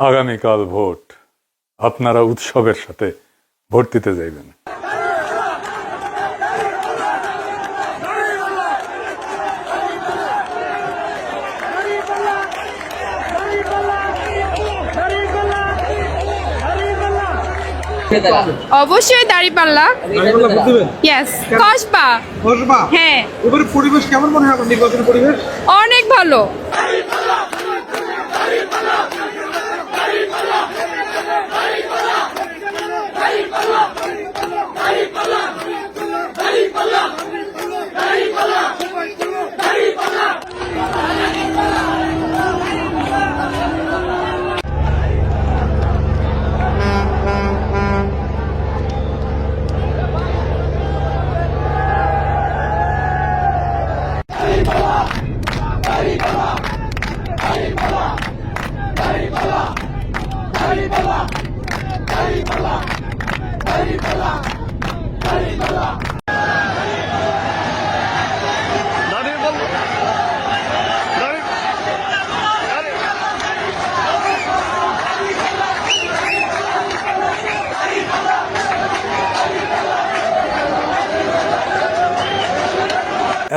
আগামীকাল ভোট, আপনারা উৎসবের সাথে ভোট দিতে যাইবেন। অবশ্যই দাঁড়িপাল্লা। ইয়েস, কসবা। হ্যাঁ, এবারে পরিবেশ কেমন মনে হয় আপনার নির্বাচনের পরিবেশ? অনেক ভালো।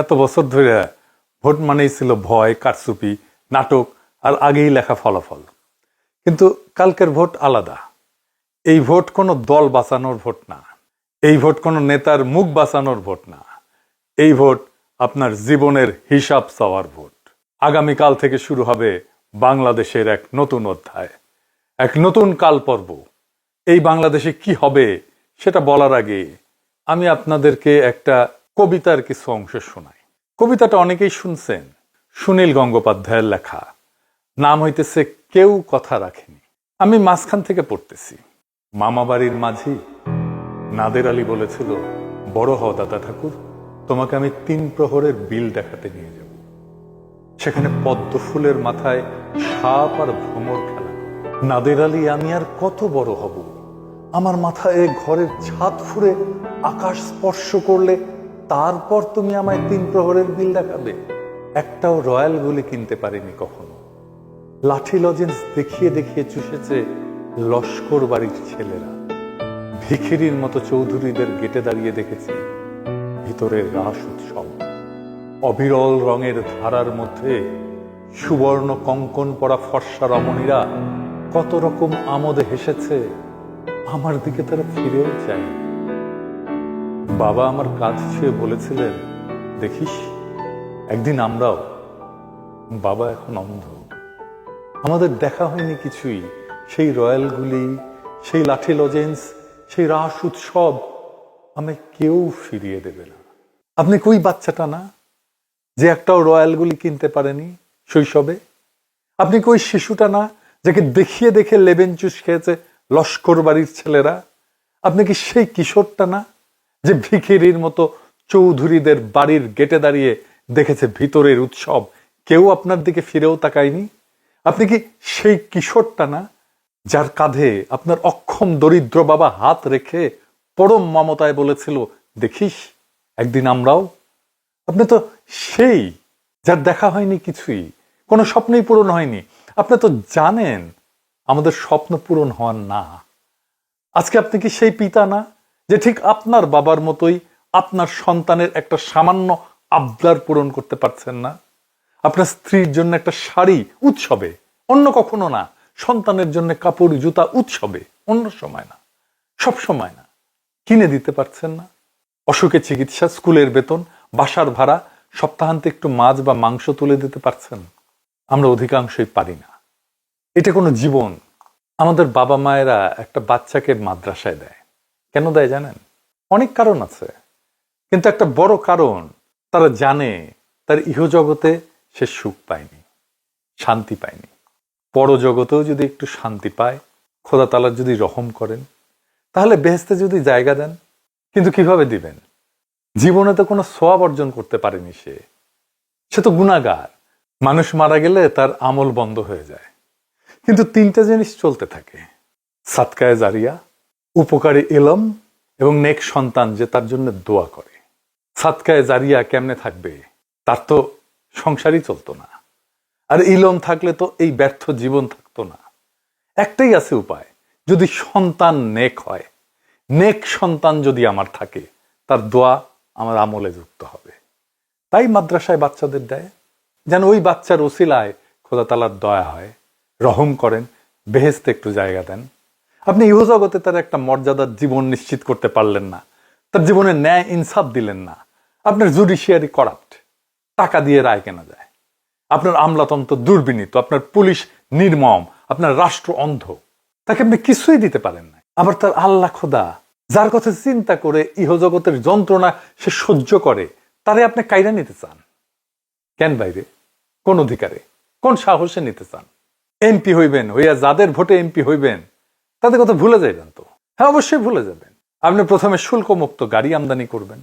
এত বছর ধরে ভোট মানেই ছিল ভয়, কারচুপি, নাটক আর আগেই লেখা ফলাফল। কিন্তু কালকের ভোট আলাদা। এই ভোট কোনো দল বাঁচানোর ভোট না, এই ভোট কোনো নেতার মুখ বাঁচানোর ভোট না, এই ভোট আপনার জীবনের হিসাব চাওয়ার ভোট। আগামীকাল থেকে শুরু হবে বাংলাদেশের এক নতুন অধ্যায়, এক নতুন কাল পর্ব। এই বাংলাদেশে কি হবে সেটা বলার আগে আমি আপনাদেরকে একটা কবিতার কিছু অংশ শোনাই। কবিতাটা অনেকেই শুনছেন, সুনীল গঙ্গোপাধ্যায়ের লেখা। নাম হইতেছে কেউ কথা রাখেনি। আমি মাঝখান থেকে পড়তেছি। মামাবাড়ির মাঝি নাদের আলী বলেছিল, বড় হও দাদা ঠাকুর, তোমাকে আমি 3 প্রহরের বিল দেখাতে নিয়ে যাব। সেখানে পদ্ম ফুলের মাথায় সাপ আর ভ্রমর খেলা। নাদের আলী, আমি আর কত বড় হব? আমার মাথায় ঘরের ছাদ ফুঁড়ে আকাশ স্পর্শ করলে তারপর তুমি আমায় 3 প্রহরের বিল দেখাবে? একটাও রয়্যাল গুলি কিনতে পারিনি কখনো। লাঠি লজেন্স দেখিয়ে দেখিয়ে চুষেছে লস্কর বাড়ির ছেলেরা। ভিখিরির মতো চৌধুরীদের গেটে দাঁড়িয়ে দেখেছি ভিতরের রাস উৎসব। অবিরল রঙের ধারার মধ্যে সুবর্ণ কঙ্কন পরা ফর্সা রমণীরা কত রকম আমোদে হেসেছে। আমার দিকে তারা ফিরেও চায়। বাবা আমার কাঁধ ছুঁয়ে বলেছিলেন, দেখিস একদিন আমরাও। বাবা এখন অন্ধ, আমাদের দেখা হয়নি কিছুই। সেই রয়্যালগুলি, সেই লাঠি লজেন্স, সেই রাস উৎসব আমায় কেউ ফিরিয়ে দেবে না। আপনি কই বাচ্চাটা না যে একটাও রয়্যালগুলি কিনতে পারেনি শৈশবে? আপনি কই শিশুটা না যাকে দেখিয়ে দেখে লেবেন চুষ খেয়েছে লস্কর বাড়ির ছেলেরা? আপনি কি সেই কিশোরটা না যে ভিখিরির মতো চৌধুরীদের বাড়ির গেটে দাঁড়িয়ে দেখেছে ভিতরের উৎসব, কেউ আপনার দিকে ফিরেও তাকায়নি? আপনি কি সেই কিশোরটা না যার কাঁধে আপনার অক্ষম দরিদ্র বাবা হাত রেখে পরম মমতায় বলেছিল, দেখিস একদিন আমরাও? আপনি তো সেই যার দেখা হয়নি কিছুই, কোনো স্বপ্নই পূরণ হয়নি। আপনি তো জানেন আমাদের স্বপ্ন পূরণ হওয়ার না। আজকে আপনি কি সেই পিতা না যে ঠিক আপনার বাবার মতোই আপনার সন্তানের একটা সামান্য আবদার পূরণ করতে পারছেন না? আপনার স্ত্রীর জন্য একটা শাড়ি উৎসবে, অন্য কখনো না। সন্তানের জন্য কাপড় জুতা উৎসবে, অন্য সময় না, সব সময় না, কিনে দিতে পারছেন না। অসুখে চিকিৎসা, স্কুলের বেতন, বাসার ভাড়া, সপ্তাহান্তে একটু মাছ বা মাংস তুলে দিতে পারছেন? আমরা অধিকাংশই পারি না। এটা কোনো জীবন। আমাদের বাবা মায়েরা একটা বাচ্চাকে মাদ্রাসায় দেয়, কেন দেয় জানেন? অনেক কারণ আছে, কিন্তু একটা বড় কারণ, তারা জানে তার ইহজগতে সে সুখ পায়নি, শান্তি পায়নি। পরজগতেও যদি একটু শান্তি পায়, খোদা তাআলা যদি রহম করেন, তাহলে বেহেশতে যদি জায়গা দেন। কিন্তু কিভাবে দিবেন? জীবনে তো কোনো সওয়াব অর্জন করতে পারেনি সে তো গুনাহগার। মানুষ মারা গেলে তার আমল বন্ধ হয়ে যায়, কিন্তু 3টা জিনিস চলতে থাকে: সাদকায়ে জারিয়া, উপকারী ইলম এবং নেক সন্তান যে তার জন্য দোয়া করে। সাদকায়ে জারিয়া কেমনে থাকবে? তার তো সংসারই চলতো না। আর ইলম থাকলে তো এই ব্যর্থ জীবন থাকতো না। একটাই আছে উপায়, যদি সন্তান নেক হয়, নেক সন্তান যদি আমার থাকে, তার দোয়া আমার আমলে যুক্ত হবে। তাই মাদ্রাসায় বাচ্চাদের দেয়, যেন ওই বাচ্চার ওসিলায় খোদা তাআলার দয়া হয়, রহম করেন, বেহেশতে একটু জায়গা দেন। আপনি ইহজগতে তার একটা মর্যাদার জীবন নিশ্চিত করতে পারলেন না, তার জীবনে ন্যায় ইনসাফ দিলেন না। আপনার জুডিশিয়ারি করাপ্ট, টাকা দিয়ে রায় কেনা যায়, আপনার আমলাতন্ত্র দুর্বিনীত, আপনার পুলিশ নির্মম, আপনার রাষ্ট্র অন্ধ, তাকে আপনি কিছুই দিতে পারেন না। আবার তার আল্লাহ খোদা, যার কথা চিন্তা করে ইহজগতের যন্ত্রণা সে সহ্য করে, তারে আপনি কায়রা নিতে চান কেন? বাইরে কোন অধিকারে, কোন সাহসে নিতে চান? এমপি হইবেন, হইয়া যাদের ভোটে এমপি হইবেন তাদের কথা ভুলে যাইবেন তো? হ্যাঁ, অবশ্যই ভুলে যাবেন। আপনি প্রথমে শুল্কমুক্ত গাড়ি আমদানি করবেন,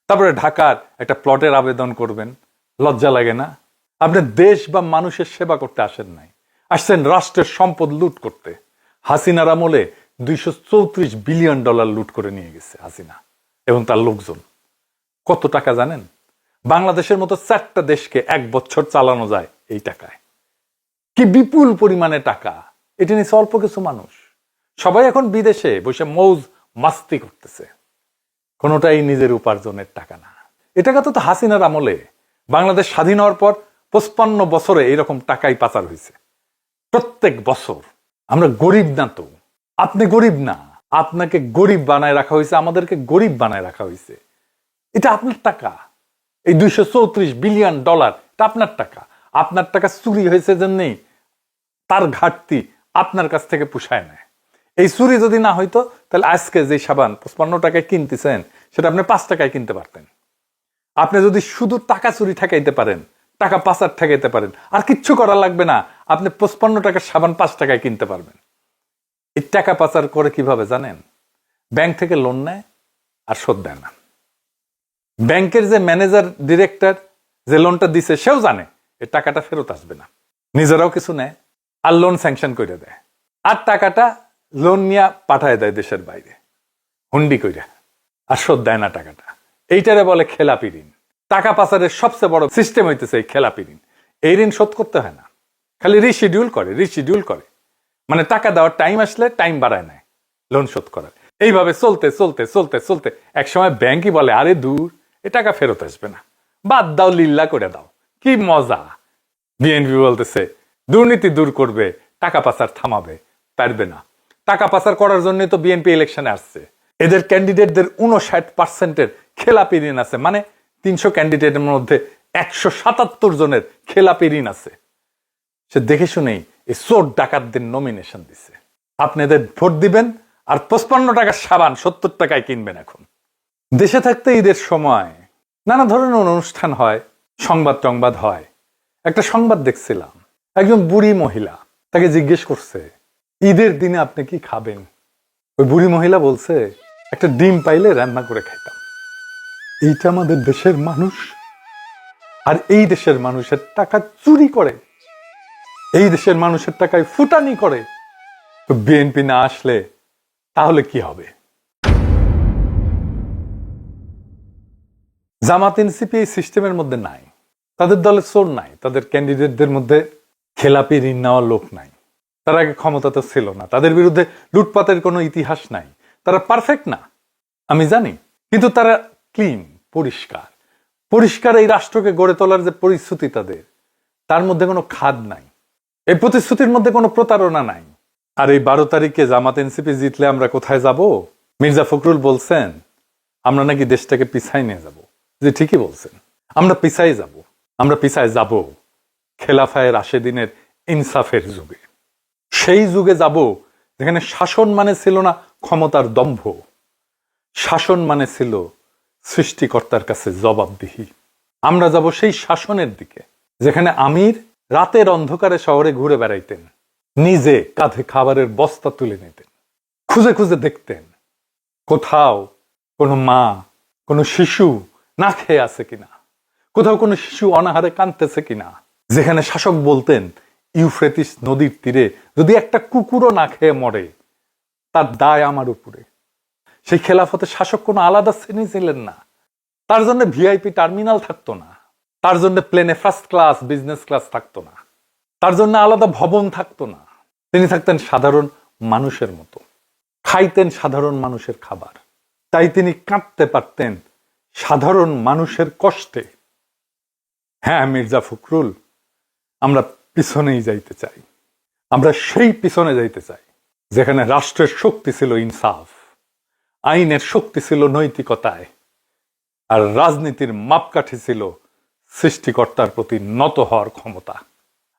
তারপরে ঢাকার একটা প্লটের আবেদন করবেন। লজ্জা লাগে না? আপনি দেশ বা মানুষের সেবা করতে আসেন নাই, আসছেন রাষ্ট্রের সম্পদ লুট করতে। হাসিনার আমলে $234 বিলিয়ন লুট করে নিয়ে গেছে হাসিনা এবং তার লোকজন। কত টাকা জানেন? বাংলাদেশের মতো 4টা দেশকে 1 বছর চালানো যায় এই টাকায়। কি বিপুল পরিমাণে টাকা! এটা নিয়ে অল্প কিছু মানুষ, সবাই এখন বিদেশে বসে মৌজ মাস্তি করতেছে। কোনোটাই নিজের উপার্জনের টাকা না। এ টাকা তো হাসিনার আমলে, বাংলাদেশ স্বাধীন হওয়ার পর 55 বছরে এইরকম টাকাই পাচার হয়েছে প্রত্যেক বছর। আমরা গরিব না তো? আপনি গরিব না, আপনাকে গরিব বানায় রাখা হয়েছে, আমাদেরকে গরিব বানায় রাখা হয়েছে। এটা আপনার টাকা। এই $234 বিলিয়ন এটা আপনার টাকা। আপনার টাকা চুরি হয়েছে জন্যই তার ঘাটতি আপনার কাছ থেকে পুষায় নেয়। এই চুরি যদি না হইতো তাহলে আজকে যে সাবান 55 টাকায় কিনতেছেন সেটা আপনি 5 টাকায় কিনতে পারতেন। আপনি যদি শুধু টাকা চুরি ঠেকাইতে পারেন, টাকা পাচার ঠেকাইতে পারেন, আর কিচ্ছু করা লাগবে না, আপনি 55 টাকার সাবান 5 টাকায় কিনতে পারবেন। এই টাকা পাচার করে কিভাবে জানেন? ব্যাংক থেকে লোন নেয় আর শোধ দেয় না। ব্যাংকের যে ম্যানেজার ডিরেক্টর যে লোনটা দিছে সেও জানে এই টাকাটা ফেরত আসবে না, নিজেরাও কিছু নেয় আর লোন স্যাংশন করে দেয়, আর টাকাটা লোন নিয়ে পাঠায় দেয় দেশের বাইরে হুন্ডি কইরা, আর শোধ দেয় না টাকাটা। এইটারে বলে খেলাপি ঋণ। টাকা পাচারের সবচেয়ে বড় সিস্টেম হইতেছে এই খেলাপি ঋণ। এই ঋণ শোধ করতে হয় না, খালি রিশিডিউল করে, মানে টাকা দেওয়ার টাইম আসলে টাইম বাড়ায় নেয় লোন শোধ করার। এইভাবে চলতে চলতে চলতে চলতে একসময় ব্যাংকই বলে, আরে দূর, এ টাকা ফেরত আসবে না, বাদ দাও, লিল্লা করে দাও। কি মজা! বিএনপি বলতেছে দুর্নীতি দূর করবে, টাকা পাচার থামাবে, পারবে না। টাকা পাচার করার জন্য তো বিএনপি ইলেকশনে আসছে। এদের ক্যান্ডিডেটদের 59% খেলাপি ঋণ আছে, মানে 300 ক্যান্ডিডেটের মধ্যে 177 জনের খেলাপি ঋণ আছে। সে দেখে শুনেই এই চোর ডাকাতদের নমিনেশন দিছে। আপনি এদের ভোট দিবেন আর 55 টাকার সাবান 70 টাকায় কিনবেন। এখন দেশে থাকতে ঈদের সময় নানা ধরনের অনুষ্ঠান হয়, সংবাদ হয়। একটা সংবাদ দেখছিলাম, একজন বুড়ি মহিলা, তাকে জিজ্ঞেস করছে ঈদের দিনে আপনি কি খাবেন? ওই বুড়ি মহিলা বলছে, একটা ডিম পাইলে রান্না করে খাইতাম। এইটা আমাদের দেশের মানুষ, আর এই দেশের মানুষের টাকা চুরি করে, এই দেশের মানুষের টাকায় ফুটানি করে। তো বিএনপি না আসলে তাহলে কি হবে? জামাত এনসিপি এই সিস্টেমের মধ্যে নাই, তাদের দলে চোর নাই, তাদের ক্যান্ডিডেটদের মধ্যে খেলাপি ঋণ নেওয়ার লোক নাই। তারা আগে ক্ষমতা তো ছিল না, তাদের বিরুদ্ধে লুটপাতের কোনো ইতিহাস নাই, তারা পারফেক্ট না আমি জানি, কিন্তু তারা ক্লিন, পরিষ্কার এই রাষ্ট্রকে গড়ে তোলার যে পরিস্থিতি তাদের, তার মধ্যে কোনো খাদ নাই, এই প্রতিশ্রুতির মধ্যে কোনো প্রতারণা নাই। আর এই 12 তারিখে জামাত এনসিপি জিতলে আমরা কোথায় যাব? মির্জা ফখরুল বলছেন আমরা নাকি দেশটাকে পিছাই নিয়ে যাব। যে ঠিকই বলছেন, আমরা পিছায় যাব খেলাফায়ে রাশেদিনের ইনসাফের যুগে। সেই যুগে যাব যেখানে শাসন মানে ছিল না ক্ষমতার দম্ভ, শাসন মানে ছিল সৃষ্টিকর্তার কাছে জবাবদিহি। আমরা যাব সেই শাসনের দিকে যেখানে আমির রাতের অন্ধকারে শহরে ঘুরে বেড়াইতেন, নিজে কাঁধে খাবারের বস্তা তুলে নিতেন, খুঁজে খুঁজে দেখতেন কোথাও কোনো মা, কোনো শিশু না খেয়ে আছে কিনা, কোথাও কোনো শিশু অনাহারে কাঁদতেছে কিনা। যেখানে শাসক বলতেন ইউফ্রেটিস নদীর তীরে যদি একটা কুকুরও না খেয়ে মরে তার দায় আমার উপরে। সেই খেলাফতে শাসক কোনো আলাদা শ্রেণী ছিলেন না, তার জন্য ভিআইপি টার্মিনাল থাকতো না, তার জন্য প্লেনে ফার্স্ট ক্লাস বিজনেস ক্লাস থাকতো না, তার জন্য আলাদা ভবন থাকতো না, তিনি থাকতেন সাধারণ মানুষের মতো, খাইতেন সাধারণ মানুষের খাবার, তাই তিনি কাঁদতে পারতেন সাধারণ মানুষের কষ্টে। হ্যাঁ মির্জা ফখরুল, আমরা পিছনেই যাইতে চাই, আমরা সেই পিছনে যাইতে চাই যেখানে রাষ্ট্রের শক্তি ছিল ইনসাফ, আইনের শক্তি ছিল নৈতিকতায়, আর রাজনীতির মাপকাঠি ছিল সৃষ্টিকর্তার প্রতি নত হওয়ার ক্ষমতা।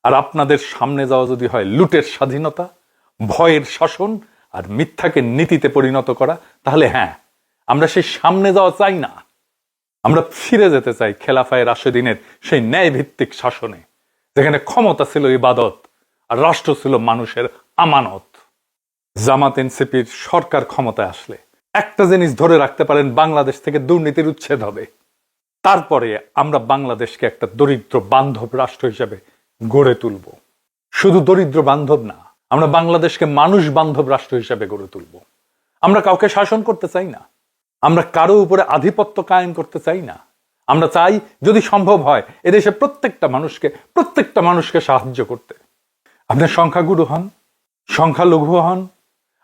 আর আপনাদের সামনে যাওয়া যদি হয় লুটের স্বাধীনতা, ভয়ের শাসন আর মিথ্যাকে নীতিতে পরিণত করা, তাহলে হ্যাঁ, আমরা সেই সামনে যাওয়া চাই না। আমরা ফিরে যেতে চাই খেলাফায়ে রাশেদিনের সেই ন্যায় ভিত্তিক শাসনে, যেখানে ক্ষমতা ছিল ইবাদত আর রাষ্ট্র ছিল মানুষের আমানত। জামাত এনসিপির সরকার ক্ষমতায় আসলে একটা জিনিস ধরে রাখতে পারেন, বাংলাদেশ থেকে দুর্নীতির উচ্ছেদ হবে। তারপরে আমরা বাংলাদেশকে একটা দরিদ্র বান্ধব রাষ্ট্র হিসেবে গড়ে তুলব। শুধু দরিদ্র বান্ধব না, আমরা বাংলাদেশকে মানুষ বান্ধব রাষ্ট্র হিসেবে গড়ে তুলব। আমরা কাউকে শাসন করতে চাই না, আমরা কারো উপরে আধিপত্য কায়েম করতে চাই না। আমরা চাই যদি সম্ভব হয় এদেশে প্রত্যেকটা মানুষকে সাহায্য করতে। আপনি সংখ্যাগুরু হন, সংখ্যালঘু হন,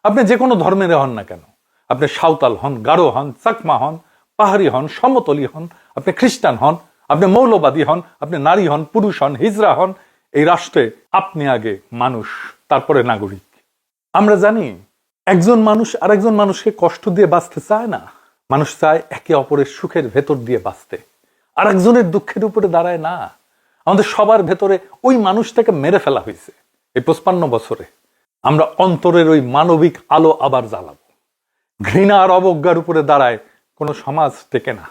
আপনি যে কোনো ধর্মের হন না কেন, আপনি সাঁওতাল হন, গারো হন, চাকমা হন, পাহাড়ি হন, সমতলি হন, আপনি খ্রিস্টান হন, আপনি মৌলবাদী হন, আপনি নারী হন, পুরুষ হন, হিজড়া হন, এই রাষ্ট্রে আপনি আগে মানুষ, তারপরে নাগরিক। আমরা জানি একজন মানুষ আরেকজন মানুষকে কষ্ট দিয়ে বাঁচতে চায় না। মানুষ চায় একে অপরের সুখের ভেতর দিয়ে বাঁচতে, আর একজনের দুঃখের উপরে দাঁড়ায় না। আমাদের সবার ভেতরে ওই মানুষটাকে মেরে ফেলা হয়েছে। এই 55 বছরে আমরা অন্তরের ওই মানবিক আলো আবার জ্বালাবো। ঘৃণা আর অবজ্ঞার উপরে দাঁড়ায় কোনো সমাজ টেকে না।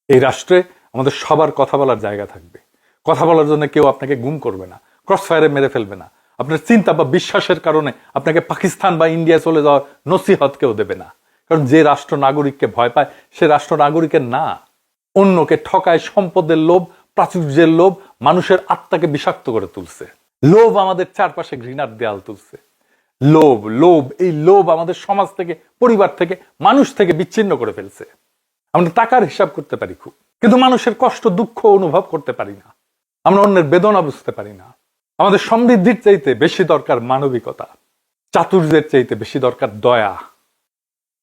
এই রাষ্ট্রে আমাদের সবার কথা বলার জায়গা থাকবে। কথা বলার জন্য কেউ আপনাকে গুম করবে না, ক্রস ফায়ারে মেরে ফেলবে না। আপনার চিন্তা বা বিশ্বাসের কারণে আপনাকে পাকিস্তান বা ইন্ডিয়া চলে যাওয়ার নসিহত কেউ দেবে না। কারণ যে রাষ্ট্র নাগরিককে ভয় পায় সে রাষ্ট্র নাগরিকের না। অন্যকে ঠকায়, সম্পদের লোভ, প্রাচুর্যের লোভ মানুষের আত্মাকে বিষাক্ত করে তুলছে। লোভ আমাদের চারপাশে ঘৃণার দেয়াল তুলছে। লোভ লোভ এই লোভ আমাদের সমাজ থেকে, পরিবার থেকে, মানুষ থেকে বিচ্ছিন্ন করে ফেলছে। আমরা টাকার হিসাব করতে পারি খুব, কিন্তু মানুষের কষ্ট দুঃখ অনুভব করতে পারি না। আমরা অন্যের বেদনা বুঝতে পারি না। আমাদের সমৃদ্ধির চাইতে বেশি দরকার মানবিকতা, চাতুর্যের চাইতে বেশি দরকার দয়া,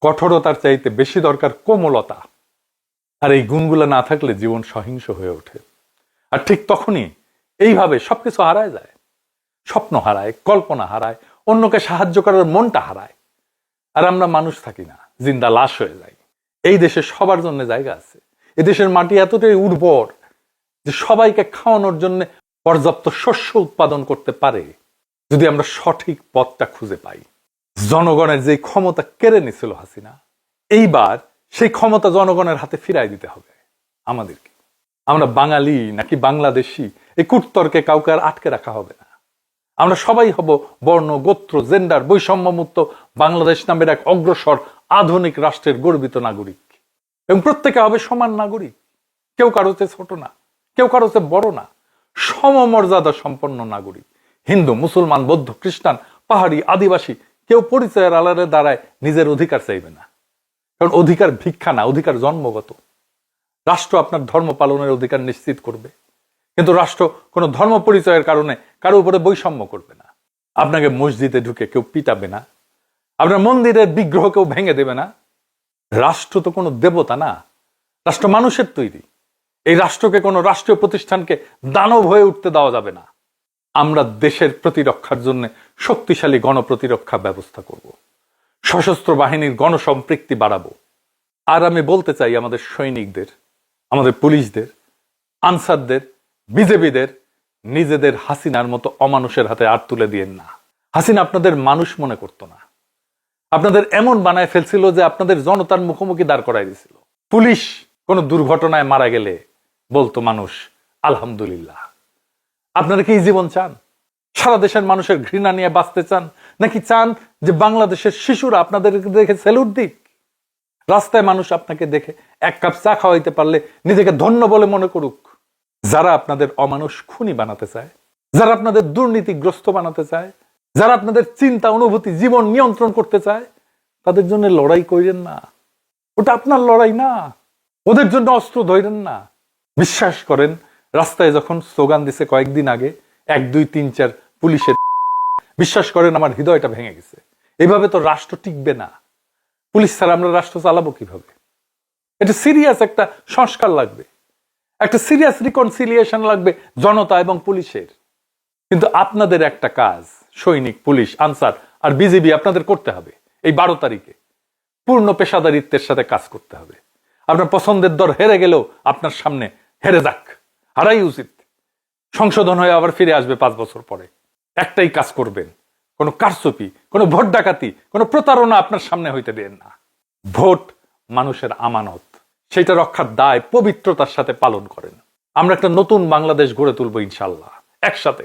কঠোরতার চাইতে বেশি দরকার কোমলতা। আর এই গুণগুলো না থাকলে জীবন সহিংস হয়ে ওঠে। আর ঠিক তখনই এইভাবে সবকিছু হারায় যায়। স্বপ্ন হারায়, কল্পনা হারায়, অন্যকে সাহায্য করার মনটা হারায়। আর আমরা মানুষ থাকি না, জিন্দা লাশ হয়ে যাই। এই দেশে সবার জন্য জায়গা আছে। এদেশের মাটি এতটাই উর্বর যে সবাইকে খাওয়ানোর জন্য পর্যাপ্ত শস্য উৎপাদন করতে পারে, যদি আমরা সঠিক পথটা খুঁজে পাই। জনগণের যে ক্ষমতা কেড়ে নিছিল হাসিনা, এইবার সেই ক্ষমতা জনগণের হাতে ফিরাই দিতে হবে আমাদেরকে। আমরা বাঙালি নাকি বাংলাদেশি এই কুটতর্কে কাউকে আর আটকে রাখা হবে না। আমরা সবাই হব বর্ণ, গোত্র, জেন্ডার বৈষম্যমুক্ত বাংলাদেশ নামের এক অগ্রসর আধুনিক রাষ্ট্রের গর্বিত নাগরিক, এবং প্রত্যেকে হবে সমান নাগরিক। কেউ কারো চেয়ে ছোট না, কেউ কারো চেয়ে বড় না, সমমর্যাদা সম্পন্ন নাগরিক। হিন্দু, মুসলমান, বৌদ্ধ, খ্রিস্টান, পাহাড়ি, আদিবাসী কেউ পরিচয়ের আড়ালে দাঁড়ায় নিজের অধিকার চাইবে না। কারণ অধিকার ভিক্ষা না, অধিকার জন্মগত। রাষ্ট্র আপনার ধর্ম পালনের অধিকার নিশ্চিত করবে, কিন্তু রাষ্ট্র কোনো ধর্ম পরিচয়ের কারণে কারো উপরে বৈষম্য করবে না। আপনাকে মসজিদে ঢুকে কেউ পিটাবে না, আপনার মন্দিরের বিগ্রহ কেউ ভেঙে দেবে না। রাষ্ট্র তো কোনো দেবতা না, রাষ্ট্র মানুষের তৈরি। এই রাষ্ট্রকে কোনো রাষ্ট্রীয় প্রতিষ্ঠানকে দানব হয়ে উঠতে দেওয়া যাবে না। আমরা দেশের প্রতিরক্ষার জন্য শক্তিশালী গণপ্রতিরক্ষা ব্যবস্থা করব, সশস্ত্র বাহিনীর গণসম্পৃক্তি বাড়াবো। আর আমি বলতে চাই আমাদের সৈনিকদের, আমাদের পুলিশদের, আনসারদের, বিজেপিদের, নিজেদের হাসিনার মতো অমানুষের হাতে আর তুলে দিয়েন না। হাসিনা আপনাদের মানুষ মনে করতো না, আপনাদের এমন বানায় ফেলছিল যে আপনাদের জনতার মুখোমুখি দাঁড় করাই দিছিল। পুলিশ কোনো দুর্ঘটনায় মারা গেলে বলতো মানুষ আলহামদুলিল্লাহ। আপনারা কি এই জীবন চান? সারা দেশের মানুষের ঘৃণা নিয়ে বাঁচতে চান, নাকি চান যে বাংলাদেশের শিশুরা আপনাদের দেখে স্যালুট দিক? রাস্তায় মানুষ আপনাকে দেখে এক কাপ চা খাওয়াইতে পারলে নিজেকে ধন্য বলে মনে করুক। যারা আপনাদের অমানুষ খুনি বানাতে চায়, যারা আপনাদের দুর্নীতিগ্রস্ত বানাতে চায়, যারা আপনাদের চিন্তা, অনুভূতি, জীবন নিয়ন্ত্রণ করতে চায়, তাদের জন্য লড়াই করেন না। ওটা আপনার লড়াই না। ওদের জন্য অস্ত্র ধরেন না। বিশ্বাস করেন, রাস্তায় যখন স্লোগান দিছে কয়েকদিন আগে 1, 2, 3, 4 পুলিশের বিশ্বাস করেন আমার হৃদয়টা ভেঙে গেছে। এইভাবে তো রাষ্ট্র টিকবে না। পুলিশ ছাড়া আমরা রাষ্ট্র চালাবো কিভাবে? এটা সিরিয়াস একটা সংস্কার লাগবে, একটা সিরিয়াস রিকনসিলিয়েশন লাগবে জনতা এবং পুলিশের। কিন্তু আপনাদের একটা কাজ, সৈনিক, পুলিশ, আনসার আর বিজিবি আপনাদের করতে হবে এই 12 তারিখে পূর্ণ পেশাদারিত্বের সাথে কাজ করতে হবে। আপনার পছন্দের দল হেরে গেলেও আপনার সামনে হেরে যাক, হারাই উচিত। সংশোধন হয়ে আবার ফিরে আসবে 5 বছর পরে। একটাই কাজ করবেন, কোনো কারচুপি, কোনো ভোট ডাকাতি, কোনো প্রতারণা আপনার সামনে হইতে দেন না। ভোট মানুষের আমানত, সেটা রক্ষার দায় পবিত্রতার সাথে পালন করেন। আমরা একটা নতুন বাংলাদেশ গড়ে তুলবো ইনশাল্লাহ। একসাথে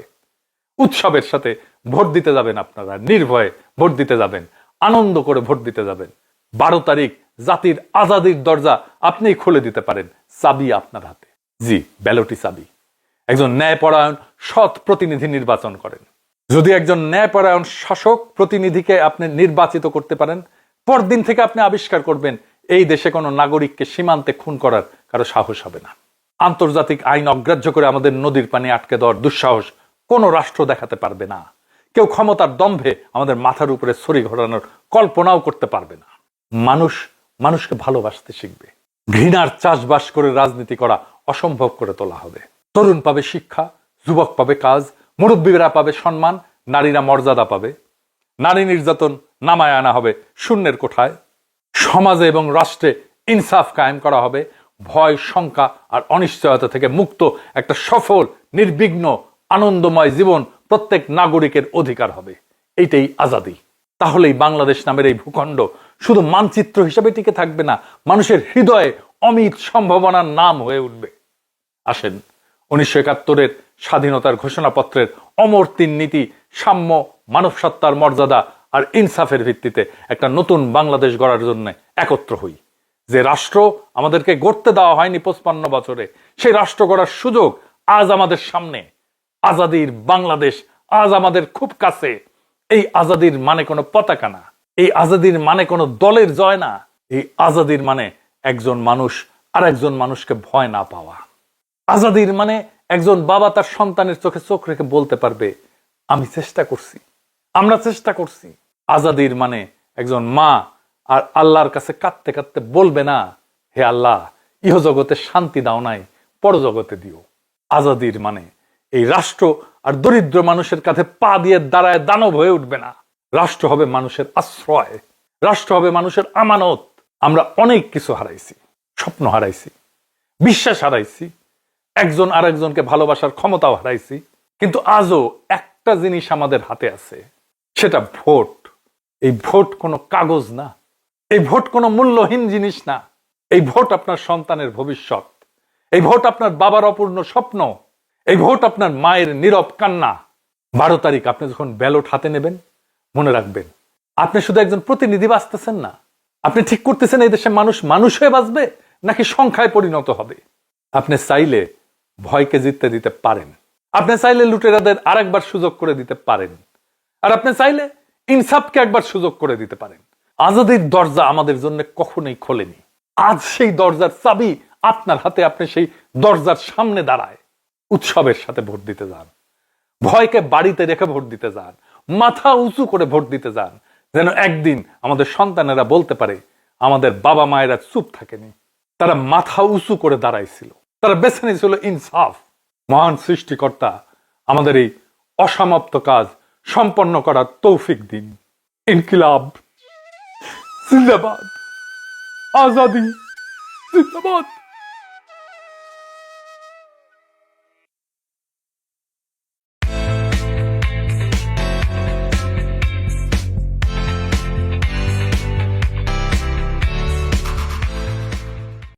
উৎসবের সাথে ভোট দিতে যাবেন, আপনারা নির্ভয়ে ভোট দিতে যাবেন, আনন্দ করে ভোট দিতে যাবেন। 12 তারিখ জাতির আজাদির দরজা আপনিই খুলে দিতে পারেন, চাবি আপনার হাতে। জি, ব্যালটই চাবি। একজন ন্যায়পরায়ণ সৎ প্রতিনিধি নির্বাচন করেন। যদি একজন ন্যায়পরায়ণ শাসক প্রতিনিধিকে আপনি নির্বাচিত করতে পারেন, পরদিন থেকে আপনি আবিষ্কার করবেন এই দেশে কোনো নাগরিককে সীমান্তে খুন করার কারো সাহস হবে না। আন্তর্জাতিক আইন অগ্রাহ্য করে আমাদের নদীর পানি আটকে দেওয়ার দুঃসাহস কোনো রাষ্ট্র দেখাতে পারবে না। কেউ ক্ষমতার দম্ভে আমাদের মাথার উপরে ছড়ি ঘোরানোর কল্পনাও করতে পারবে না। মানুষ মানুষকে ভালোবাসতে শিখবে। ঘৃণার চাষবাস করে রাজনীতি করা অসম্ভব করে তোলা হবে। তরুণ পাবে শিক্ষা, যুবক পাবে কাজ, মুরব্বীরা পাবে সম্মান, নারীরা মর্যাদা পাবে। নারী নির্যাতন নামায় আনা হবে শূন্যের কোঠায়। সমাজে এবং রাষ্ট্রে ইনসাফ কায়েম করা হবে। ভয়, শঙ্কা আর অনিশ্চয়তা থেকে মুক্ত একটা সফল, নির্বিঘ্ন, আনন্দময় জীবন প্রত্যেক নাগরিকের অধিকার হবে। এইটাই আজাদি। তাহলেই বাংলাদেশ নামের এই ভূখণ্ড শুধু মানচিত্র হিসেবে টিকে থাকবে না, মানুষের হৃদয়ে অমিত সম্ভাবনার নাম হয়ে উঠবে। আসেন 1971-এর স্বাধীনতার ঘোষণাপত্রের অমর 3 নীতি, সাম্য, মানব সত্তার মর্যাদা আর ইনসাফের ভিত্তিতে একটা নতুন বাংলাদেশ গড়ার জন্য একত্র হই। যে রাষ্ট্র আমাদেরকে গড়তে দেওয়া হয়নি 55 বছরে, সেই রাষ্ট্র গড়ার সুযোগ আজ আমাদের সামনে। আজাদির বাংলাদেশ আজ আমাদের খুব কাছে। এই আজাদির মানে কোনো পতাকা না, এই আজাদির মানে কোনো দলের জয় না। এই আজাদির মানে একজন মানুষ আর একজন মানুষকে ভয় না পাওয়া। আজাদির মানে একজন বাবা তার সন্তানের চোখে চোখ রেখে বলতে পারবে, আমি চেষ্টা করছি, আমরা চেষ্টা করছি। আজাদির মানে একজন মা আর আল্লাহর কাছে কাঁদতে কাঁদতে বলবে না, হে আল্লাহ, ইহজগতে শান্তি দাও নাই, পরজগতে দিও। আজাদির মানে এই রাষ্ট্র আর দরিদ্র মানুষের কাছে পা দিয়ে দাঁড়ায় দানব হয়ে উঠবে না। রাষ্ট্র হবে মানুষের আশ্রয়, রাষ্ট্র হবে মানুষের আমানত। আমরা অনেক কিছু হারাইছি, স্বপ্ন হারাইছি, বিশ্বাস হারাইছি, একজন আর একজনকে ভালোবাসার ক্ষমতাও হারাইছি। কিন্তু আজও একটা জিনিস আমাদের হাতে আছে, সেটা ভোট। এই ভোট কোনো কাগজ না, এই ভোট কোনো মূল্যহীন জিনিস না। এই ভোট আপনার সন্তানের ভবিষ্যৎ, এই ভোট আপনার বাবার অপূর্ণ স্বপ্ন, এই ভোট আপনার মায়ের নীরব কান্না। 12 তারিখ আপনি যখন ব্যালট হাতে নেবেন, মনে রাখবেন আপনি শুধু একজন প্রতিনিধি বাঁচতেছেন না, আপনি ঠিক করতেছেন এই দেশে মানুষ মানুষ হয়ে বাঁচবে নাকি সংখ্যায় পরিণত হবে। আপনি চাইলে ভয়কে জিততে দিতে পারেন, আপনি চাইলে লুটেরাদের আরেকবার সুযোগ করে দিতে পারেন, আর আপনি চাইলে ইনসাফকে একবার সুযোগ করে দিতে পারেন। আজাদির দরজা আমাদের জন্য কখনোই খোলেনি। আজ সেই দরজার চাবি আপনার হাতে। আপনি সেই দরজার সামনে দাঁড়ায় উৎসবের সাথে ভোট দিতে যান, ভয়কে বাড়িতে রেখে ভোট দিতে যান, মাথা উঁচু করে ভোট দিতে যান, যেন একদিন আমাদের সন্তানেরা বলতে পারে আমাদের বাবা মায়েরা চুপ থাকেনি, তারা মাথা উঁচু করে দাঁড়াইছিল, তারা বেছে নিয়েছিল ইনসাফ। মহান সৃষ্টিকর্তা আমাদের এই অসমাপ্ত কাজ সম্পন্ন করার তৌফিক দিন। ইনকিলাব জিন্দাবাদ, আজাদি জিন্দাবাদ।